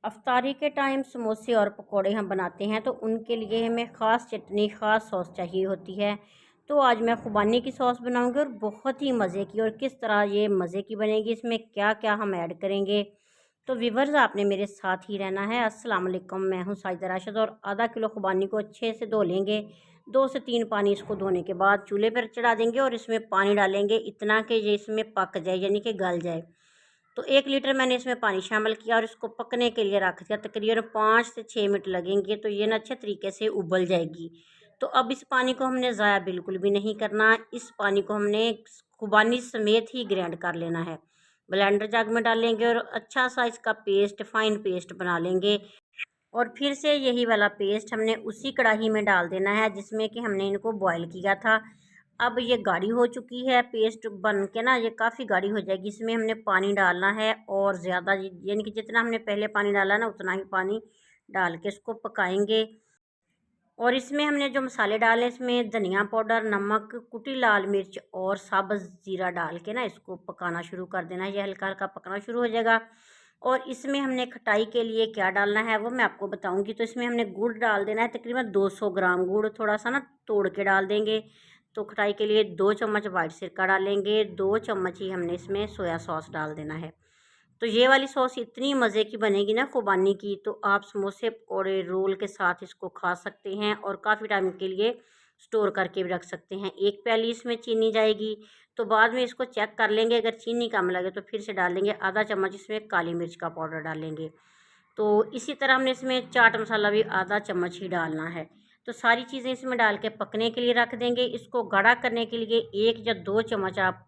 अफ्तारी के टाइम समोसे और पकोड़े हम बनाते हैं तो उनके लिए हमें ख़ास चटनी, ख़ास सॉस चाहिए होती है। तो आज मैं खुबानी की सॉस बनाऊंगी और बहुत ही मज़े की। और किस तरह ये मज़े की बनेगी, इसमें क्या क्या हम ऐड करेंगे, तो व्यूअर्स आपने मेरे साथ ही रहना है। अस्सलाम वालेकुम, मैं हूँ साजिदा राशिद। और आधा किलो खुबानी को अच्छे से धो लेंगे। 2 से 3 पानी इसको धोने के बाद चूल्हे पर चढ़ा देंगे और इसमें पानी डालेंगे इतना कि ये इसमें पक जाए, यानी कि गल जाए। तो 1 लीटर मैंने इसमें पानी शामिल किया और इसको पकने के लिए रख दिया। तकरीबन 5 से 6 मिनट लगेंगे तो ये ना अच्छे तरीके से उबल जाएगी। तो अब इस पानी को हमने ज़ाया बिल्कुल भी नहीं करना। इस पानी को हमने खुबानी समेत ही ग्राइंड कर लेना है। ब्लेंडर जग में डालेंगे और अच्छा सा इसका पेस्ट, फाइन पेस्ट बना लेंगे। और फिर से यही वाला पेस्ट हमने उसी कढ़ाई में डाल देना है जिसमें कि हमने इनको बॉईल किया था। अब ये गाढ़ी हो चुकी है, पेस्ट बन के ना ये काफ़ी गाढ़ी हो जाएगी। इसमें हमने पानी डालना है और ज़्यादा, यानी कि जितना हमने पहले पानी डाला ना उतना ही पानी डाल के इसको पकाएंगे। और इसमें हमने जो मसाले डाले, इसमें धनिया पाउडर, नमक, कुटी लाल मिर्च और साबुत ज़ीरा डाल के ना इसको पकाना शुरू कर देना है। ये हल्का हल्का पकना शुरू हो जाएगा। और इसमें हमने खटाई के लिए क्या डालना है वो मैं आपको बताऊंगी। तो इसमें हमने गुड़ डाल देना है, तकरीबन 200 ग्राम गुड़, थोड़ा सा ना तोड़ के डाल देंगे। तो खटाई के लिए 2 चम्मच वाइट सिरका डालेंगे, 2 चम्मच ही हमने इसमें सोया सॉस डाल देना है। तो ये वाली सॉस इतनी मज़े की बनेगी ना खुबानी की, तो आप समोसे, पकौड़े, रोल के साथ इसको खा सकते हैं और काफ़ी टाइम के लिए स्टोर करके भी रख सकते हैं। 1 प्याली इसमें चीनी जाएगी। तो बाद में इसको चेक कर लेंगे, अगर चीनी कम लगे तो फिर से डाल लेंगे। आधा चम्मच इसमें काली मिर्च का पाउडर डालेंगे। तो इसी तरह हमने इसमें चाट मसाला भी आधा चम्मच ही डालना है। तो सारी चीज़ें इसमें डाल के पकने के लिए रख देंगे। इसको गाढ़ा करने के लिए 1 या 2 चम्मच आप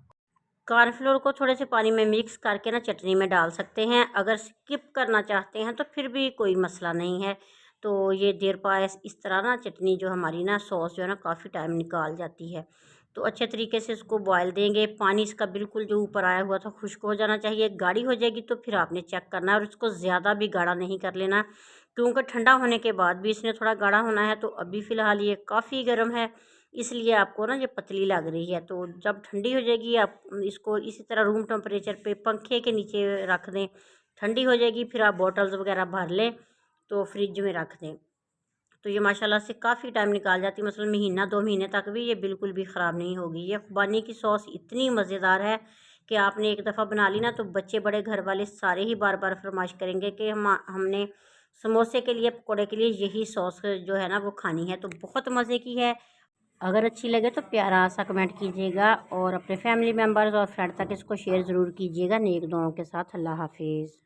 कॉर्नफ्लोर को थोड़े से पानी में मिक्स करके ना चटनी में डाल सकते हैं। अगर स्किप करना चाहते हैं तो फिर भी कोई मसला नहीं है। तो ये देर पास इस तरह ना चटनी जो हमारी ना सॉस जो है ना काफ़ी टाइम निकाल जाती है। तो अच्छे तरीके से इसको बॉयल देंगे। पानी इसका बिल्कुल जो ऊपर आया हुआ था खुश्क हो जाना चाहिए। गाढ़ी हो जाएगी तो फिर आपने चेक करना है और इसको ज़्यादा भी गाढ़ा नहीं कर लेना, क्योंकि ठंडा होने के बाद भी इसने थोड़ा गाढ़ा होना है। तो अभी फ़िलहाल ये काफ़ी गर्म है, इसलिए आपको ना ये पतली लग रही है। तो जब ठंडी हो जाएगी आप इसको इसी तरह रूम टेम्परेचर पे पंखे के नीचे रख दें। ठंडी हो जाएगी फिर आप बॉटल्स वगैरह भर लें तो फ्रिज में रख दें। तो ये माशाल्लाह से काफ़ी टाइम निकाल जाती है, मतलब महीना 2 महीने तक भी ये बिल्कुल भी ख़राब नहीं होगी। ये खुबानी की सॉस इतनी मज़ेदार है कि आपने एक दफ़ा बना ली ना तो बच्चे बड़े घर वाले सारे ही बार बार फरमाइश करेंगे कि हमने समोसे के लिए, पकौड़े के लिए यही सॉस जो है ना वो खानी है। तो बहुत मज़े की है। अगर अच्छी लगे तो प्यारा सा कमेंट कीजिएगा और अपने फैमिली मेम्बर्स और फ्रेंड तक इसको शेयर ज़रूर कीजिएगा नेक दुआओं के साथ। अल्लाह हाफिज़।